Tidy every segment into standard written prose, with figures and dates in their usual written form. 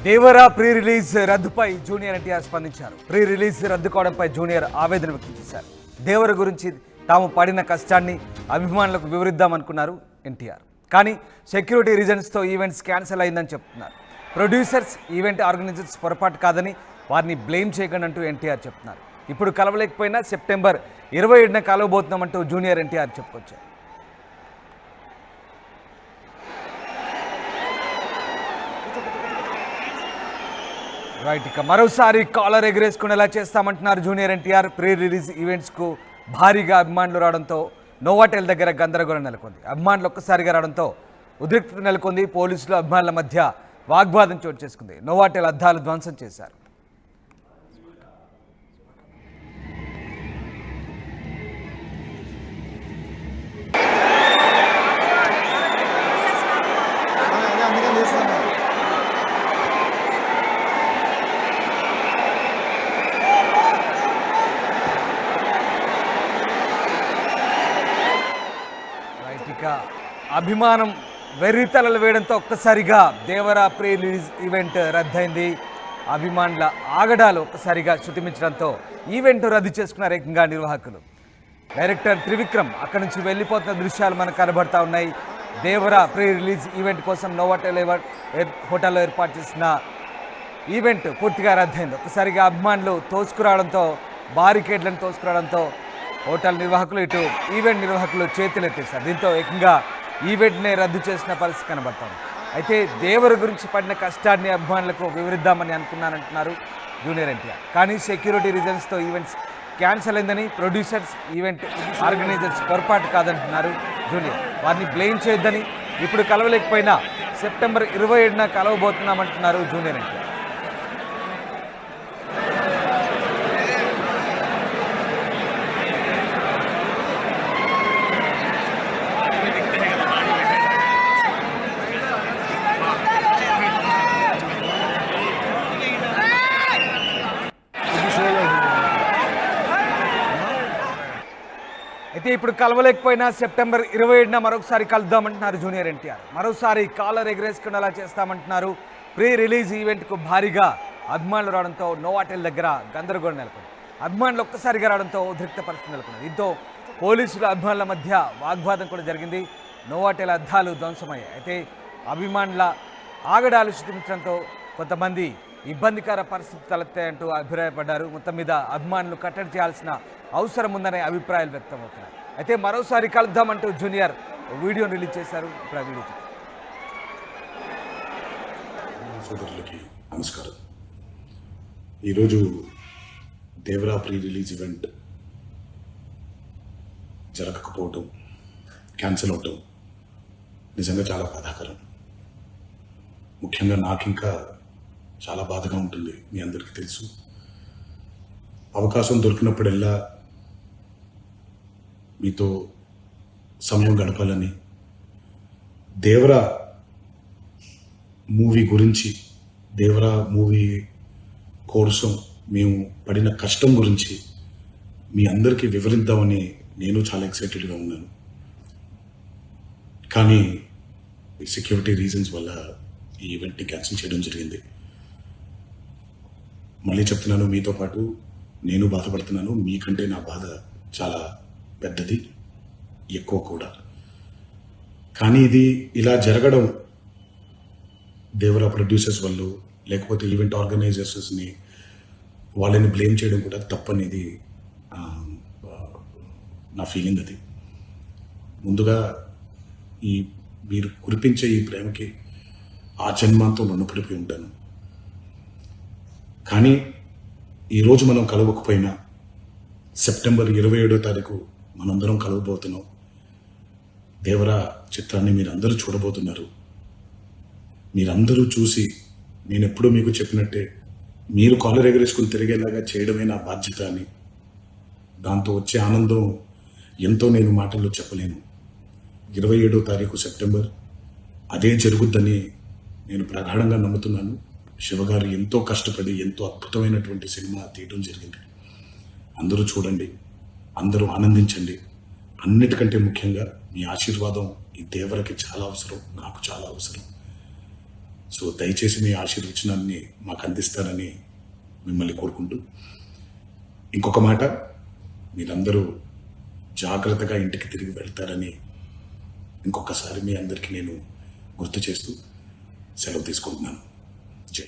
Devara pre release రద్దుపై junior NTR స్పందించారు. Pre release రద్దు కావడంపై జూనియర్ ఆవేదన వ్యక్తం చేశారు. దేవర గురించి తాము పడిన కష్టాన్ని అభిమానులకు వివరిద్దామనుకున్నారు ఎన్టీఆర్. కానీ సెక్యూరిటీ రీజన్స్తో ఈవెంట్స్ క్యాన్సిల్ అయిందని చెప్తున్నారు. ప్రొడ్యూసర్స్, ఈవెంట్ ఆర్గనైజర్స్ పొరపాటు కాదని వారిని బ్లేమ్ చేయకండి అంటూ ఎన్టీఆర్ చెప్తున్నారు. ఇప్పుడు కలవలేకపోయినా సెప్టెంబర్ 27న కలవబోతున్నామంటూ జూనియర్ ఎన్టీఆర్ చెప్పుకొచ్చారు. రైట్, ఇక మరోసారి కాలర్ ఎగరేసుకునేలా చేస్తామంటున్నారు జూనియర్ ఎన్టీఆర్. ప్రీ రిలీజ్ ఈవెంట్స్కు భారీగా అభిమానులు రావడంతో నోవాటెల్ దగ్గర గందరగోళం నెలకొంది. అభిమానులు ఒక్కసారిగా రావడంతో ఉద్రిక్తత నెలకొంది. పోలీసులు అభిమానుల మధ్య వాగ్వాదం చోటు చేసుకుంది. నోవాటెల్ అద్దాలు ధ్వంసం చేశారు. అభిమానం వెర్రితలలు వేయడంతో ఒక్కసారిగా దేవరా ప్రీ రిలీజ్ ఈవెంట్ రద్దయింది. అభిమానుల ఆగడాలు ఒక్కసారిగా శృతిమించడంతో ఈవెంట్ రద్దు చేసుకున్నారు ఏకంగా నిర్వాహకులు. డైరెక్టర్ త్రివిక్రమ్ అక్కడి నుంచి వెళ్ళిపోతున్న దృశ్యాలు మనకు కనబడతా ఉన్నాయి. దేవరా ప్రీ రిలీజ్ ఈవెంట్ కోసం నోవాటెల్ హోటల్లో ఏర్పాటు చేసిన ఈవెంట్ పూర్తిగా రద్దయింది. ఒక్కసారిగా అభిమానులు తోసుకురావడంతో, బారికేడ్లను తోసుకురావడంతో హోటల్ నిర్వాహకులు, ఇటు ఈవెంట్ నిర్వాహకులు చేతులెత్తేశారు. దీంతో ఏకంగా ఈవెంట్నే రద్దు చేసిన పరిస్థితి కనబడతాం. అయితే దేవర గురించి పడిన కష్టాన్ని అభిమానులకు వివరిద్దామని అనుకున్నానంటున్నారు జూనియర్ ఎన్టీఆర్. కానీ సెక్యూరిటీ రీజన్స్తో ఈవెంట్స్ క్యాన్సిల్ అయిందని, ప్రొడ్యూసర్స్, ఈవెంట్ ఆర్గనైజర్స్ పొరపాటు కాదంటున్నారు జూనియర్. వారిని బ్లేమ్ చేయొద్దని, ఇప్పుడు కలవలేకపోయినా సెప్టెంబర్ 27న కలవబోతున్నామంటున్నారు జూనియర్ ఎన్టీఆర్. అయితే ఇప్పుడు కలవలేకపోయినా సెప్టెంబర్ 27న మరొకసారి కలుద్దామంటున్నారు జూనియర్ ఎన్టీఆర్. మరోసారి కాలర్ ఎగరేసుకునేలా చేస్తామంటున్నారు. ప్రీ రిలీజ్ ఈవెంట్కు భారీగా అభిమానులు రావడంతో నోవాటెల్ దగ్గర గందరగోళం నెలకొంది. అభిమానులు ఒక్కసారిగా రావడంతో ఉద్రిక్త పరిస్థితి నెలకొంది. దీంతో పోలీసులు అభిమానుల మధ్య వాగ్వాదం కూడా జరిగింది. నోవాటెల్ అద్దాలు ధ్వంసమయ్యాయి. అయితే అభిమానుల ఆగడాలు శృతించడంతో కొంతమంది ఇబ్బందికర పరిస్థితి తలెత్తాయంటూ అభిప్రాయపడ్డారు. మొత్తం మీద అభిమానులు కట్టడి చేయాల్సిన అవసరం ఉందనే అభిప్రాయాలు వ్యక్తమవుతున్నాయి. అయితే మరోసారి కలుద్దామంటూ జూనియర్ వీడియోను రిలీజ్ చేశారు. ఇప్పుడు ఆ వీడియో సోదరులకి నమస్కారం. ఈరోజు దేవరా ప్రీ రిలీజ్ ఈవెంట్ జరగకపోవటం, క్యాన్సిల్ అవటం నిజంగా చాలా బాధాకరం. ముఖ్యంగా నాకు ఇంకా చాలా బాధగా ఉంటుంది. మీ అందరికీ తెలుసు, అవకాశం దొరికినప్పుడల్లా మీతో సమయం గడపాలని, దేవరా మూవీ గురించి, దేవరా మూవీ కోసం మేము పడిన కష్టం గురించి మీ అందరికీ వివరిద్దామని నేను చాలా ఎక్సైటెడ్గా ఉన్నాను. కానీ సెక్యూరిటీ రీజన్స్ వల్ల ఈ ఈవెంట్ని క్యాన్సిల్ చేయడం జరిగింది. మళ్ళీ చెప్తున్నాను, మీతో పాటు నేను బాధపడుతున్నాను. మీకంటే నా బాధ చాలా పెద్దది, ఎక్కువ కూడా. కానీ ఇది ఇలా జరగడం దేవరా ప్రొడ్యూసర్స్ వాళ్ళు, లేకపోతే ఈవెంట్ ఆర్గనైజర్స్ని వాళ్ళని బ్లేమ్ చేయడం కూడా తప్పనేది నా ఫీలింగ్. అది ముందుగా మీరు కురిపించే ఈ ప్రేమకి ఆ జన్మాంతం రుణపడిపోయి ఉంటాను. కానీ ఈరోజు మనం కలవకపోయినా సెప్టెంబర్ 27వ తారీఖు మనందరం కలవబోతున్నాం. దేవరా చిత్రాన్ని మీరందరూ చూడబోతున్నారు. మీరందరూ చూసి, నేను ఎప్పుడూ మీకు చెప్పినట్టే, మీరు కాలర్ ఎగరేసుకుని తిరిగేలాగా చేయడమే నా బాధ్యత అని, దాంతో వచ్చే ఆనందం ఎంతో నేను మాటల్లో చెప్పలేను. 27వ తారీఖు సెప్టెంబర్ అదే జరుగుద్దని నేను ప్రగాఢంగా నమ్ముతున్నాను. శివగారు ఎంతో కష్టపడి ఎంతో అద్భుతమైనటువంటి సినిమా తీయడం జరిగింది. అందరూ చూడండి, అందరూ ఆనందించండి. అన్నిటికంటే ముఖ్యంగా మీ ఆశీర్వాదం ఈ దేవరకి చాలా అవసరం, నాకు చాలా అవసరం. సో దయచేసి మీ ఆశీర్వచనాన్ని మాకు అందిస్తారని మిమ్మల్ని కోరుకుంటూ, ఇంకొక మాట, మీరందరూ జాగ్రత్తగా ఇంటికి తిరిగి వెళ్తారని ఇంకొకసారి మీ అందరికీ నేను గుర్తు చేస్తూ సెలవు తీసుకుంటున్నాను. జై.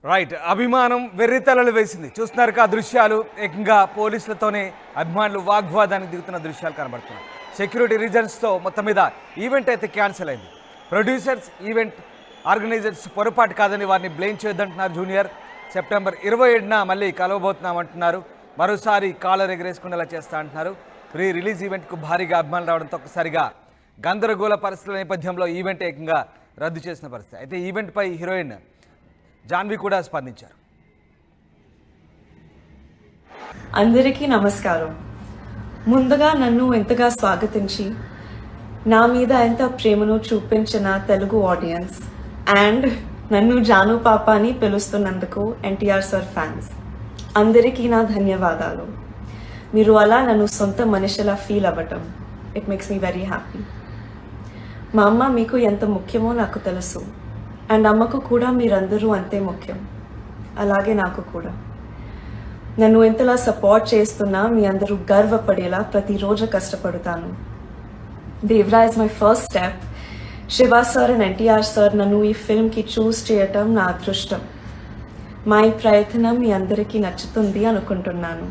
రైట్, అభిమానం వెర్రితలలు వేసింది. చూస్తున్నారు ఆ దృశ్యాలు, ఏకంగా పోలీసులతోనే అభిమానులు వాగ్వాదానికి దిగుతున్న దృశ్యాలు కనబడుతున్నాయి. సెక్యూరిటీ రీజన్స్తో మొత్తం మీద ఈవెంట్ అయితే క్యాన్సిల్ అయింది. ప్రొడ్యూసర్స్, ఈవెంట్ ఆర్గనైజర్స్ పొరపాటు కాదని వారిని బ్లేమ్ చేయొద్దంటున్నారు జూనియర్. సెప్టెంబర్ 27న మళ్ళీ కలవబోతున్నామంటున్నారు. మరోసారి కాలర్ ఎగరేసుకునేలా చేస్తా అంటున్నారు. ప్రీ రిలీజ్ ఈవెంట్కు భారీగా అభిమానులు రావడంతో ఒక్కసారిగా గందరగోళ పరిస్థితుల నేపథ్యంలో ఈవెంట్ ఏకంగా రద్దు చేసిన పరిస్థితి. అయితే ఈవెంట్పై హీరోయిన్ జాన్వి కూడా స్పందించారు. అందరికీ నమస్కారం. ముందుగా నన్ను ఎంతగా స్వాగతించి నా మీద ఎంత ప్రేమను చూపించిన తెలుగు ఆడియన్స్ అండ్ నన్ను జాను పాప అని పిలుస్తున్నందుకు ఎన్టీఆర్ సార్ ఫ్యాన్స్ అందరికీ నా ధన్యవాదాలు. మీరు అలా నన్ను సొంత మనిషిలా ఫీల్ అవ్వటం, it makes me very happy. మా అమ్మ మీకు ఎంత ముఖ్యమో నాకు తెలుసు అండ్ అమ్మకు కూడా మీరందరూ అంతే ముఖ్యం, అలాగే నాకు కూడా. నన్ను ఎంతలా సపోర్ట్ చేస్తున్నా మీ అందరూ గర్వపడేలా ప్రతిరోజు కష్టపడతాను. Devara is my first step. Siva sir and NTR sir నన్ను ఈ ఫిల్మ్కి చూస్ చేయటం నా అదృష్టం. మా ఈ ప్రయత్నం మీ అందరికీ నచ్చుతుంది అనుకుంటున్నాను.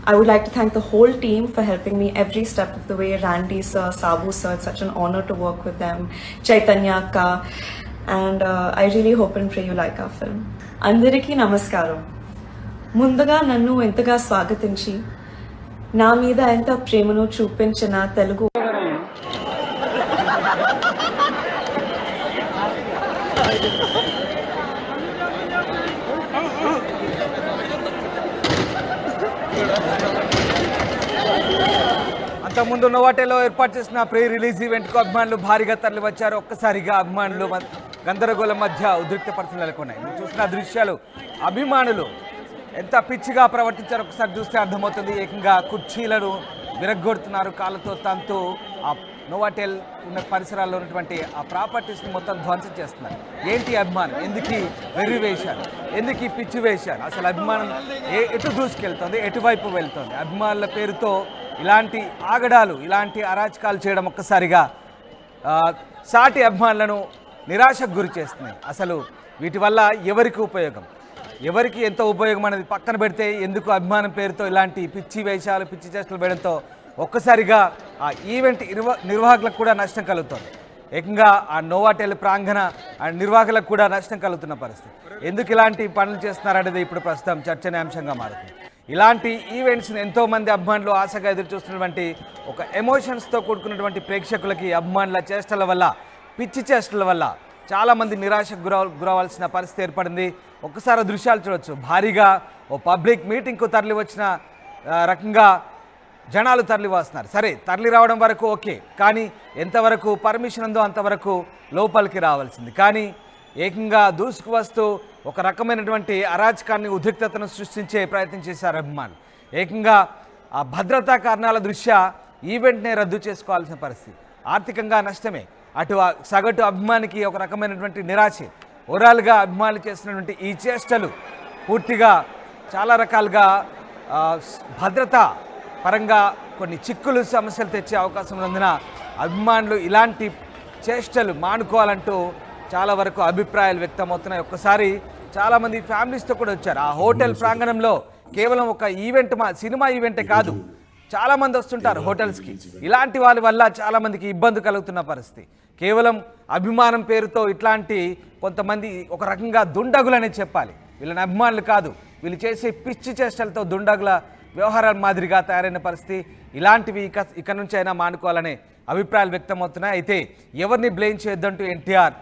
I would like to thank the whole team for helping me every step of the way. Randy sir, Sabu sir, it's such an honor to work with them. Chaitanya Akka, and I really hope and pray you like our film. Andariki namaskaram. ముందుగా నన్ను ఎంతగా స్వాగతించి నా మీద ఎంత ప్రేమను చూపించిన తెలుగు అంతకుముందు నోవాటేలో ఏర్పాటు చేసిన ప్రీ రిలీజ్ ఈవెంట్కు అభిమానులు భారీగా తరలి వచ్చారు. ఒక్కసారిగా అభిమానులు గందరగోళం మధ్య ఉద్రిక్త పరిస్థితులు నెలకొన్నాయి. మీరు చూసిన దృశ్యాలు, అభిమానులు ఎంత పిచ్చిగా ప్రవర్తించారో ఒకసారి చూస్తే అర్థమవుతుంది. ఏకంగా కుర్చీలను విరగ్గొడుతున్నారు, కాళ్ళతో తంతు ఆ నోవాటెల్ ఉన్న పరిసరాల్లో ఉన్నటువంటి ఆ ప్రాపర్టీస్ని మొత్తం ధ్వంసం చేస్తున్నారు. ఏంటి అభిమానం? ఎందుకు వెర్రి వేశారు? ఎందుకు పిచ్చి వేశారు? అసలు అభిమానం ఎటు దూసుకెళ్తుంది, ఎటువైపు వెళ్తుంది? అభిమానుల పేరుతో ఇలాంటి ఆగడాలు, ఇలాంటి అరాచకాలు చేయడం ఒక్కసారిగా సాటి అభిమానులను నిరాశకు గురి చేస్తున్నాయి. అసలు వీటి వల్ల ఎవరికి ఉపయోగం, ఎవరికి ఎంత ఉపయోగం అనేది పక్కన పెడితే, ఎందుకు అభిమానం పేరుతో ఇలాంటి పిచ్చి వేషాలు, పిచ్చి చేష్టలు వేయడంతో ఒక్కసారిగా ఆ ఈవెంట్ నిర్వాహకులకు కూడా నష్టం కలుగుతుంది. ఏకంగా ఆ నోవాటెల్ ప్రాంగణ నిర్వాహకులకు కూడా నష్టం కలుగుతున్న పరిస్థితి. ఎందుకు ఇలాంటి పనులు చేస్తున్నారనేది ఇప్పుడు ప్రస్తుతం చర్చనీయాంశంగా మారుతుంది. ఇలాంటి ఈవెంట్స్ని ఎంతోమంది అభిమానులు ఆశగా ఎదురు చూస్తున్నటువంటి ఒక ఎమోషన్స్తో కూడుకున్నటువంటి ప్రేక్షకులకి అభిమానుల చేష్టల వల్ల, పిచ్చి చేష్టల వల్ల చాలామంది నిరాశకు గురవలసిన పరిస్థితి ఏర్పడింది. ఒక్కసారి దృశ్యాలు చూడవచ్చు. భారీగా ఓ పబ్లిక్ మీటింగ్కు తరలి వచ్చిన రకంగా జనాలు తరలి వస్తున్నారు. సరే, తరలి రావడం వరకు ఓకే, కానీ ఎంతవరకు పర్మిషన్ ఉందో అంతవరకు లోపలికి రావాల్సింది. కానీ ఏకంగా దూసుకు వస్తూ ఒక రకమైనటువంటి అరాచకాన్ని, ఉద్రిక్తతను సృష్టించే ప్రయత్నం చేశారు అభిమానులు. ఏకంగా ఆ భద్రతా కారణాల దృష్ట్యా ఈవెంట్నే రద్దు చేసుకోవాల్సిన పరిస్థితి. ఆర్థికంగా నష్టమే, అటు సగటు అభిమానికి ఒక రకమైనటువంటి నిరాశే. ఓవరాల్గా అభిమానులు చేసినటువంటి ఈ చేష్టలు పూర్తిగా చాలా రకాలుగా భద్రతా పరంగా కొన్ని చిక్కులు, సమస్యలు తెచ్చే అవకాశం ఉన్నందున అభిమానులు ఇలాంటి చేష్టలు మానుకోవాలంటూ చాలా వరకు అభిప్రాయాలు వ్యక్తమవుతున్నాయి. ఒక్కసారి చాలామంది ఫ్యామిలీస్తో కూడా వచ్చారు. ఆ హోటల్ ప్రాంగణంలో కేవలం ఒక ఈవెంట్, సినిమా ఈవెంటే కాదు, చాలామంది వస్తుంటారు హోటల్స్కి. ఇలాంటి వాళ్ళ వల్ల చాలామందికి ఇబ్బంది కలుగుతున్న పరిస్థితి. కేవలం అభిమానం పేరుతో ఇట్లాంటి కొంతమంది ఒక రకంగా దుండగులనే చెప్పాలి. వీళ్ళని అభిమానులు కాదు, వీళ్ళు చేసే పిచ్చి చేష్టలతో దుండగుల వ్యవహారాల మాదిరిగా తయారైన పరిస్థితి. ఇలాంటివి ఇక నుంచి అయినా మానుకోవాలనే అభిప్రాయాలు వ్యక్తమవుతున్నాయి. అయితే ఎవరిని బ్లేమ్ చేయొద్దంటూ ఎన్టీఆర్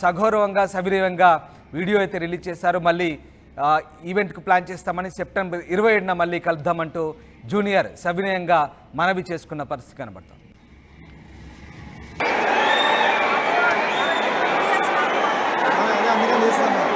సగౌరవంగా, సవినయంగా వీడియో అయితే రిలీజ్ చేశారు. మళ్ళీ ఈవెంట్కు ప్లాన్ చేస్తామని, సెప్టెంబర్ 27న మళ్ళీ కలుద్దామంటూ జూనియర్ సవినయంగా మనవి చేసుకున్న పరిస్థితి కనబడుతుంది. అందుకని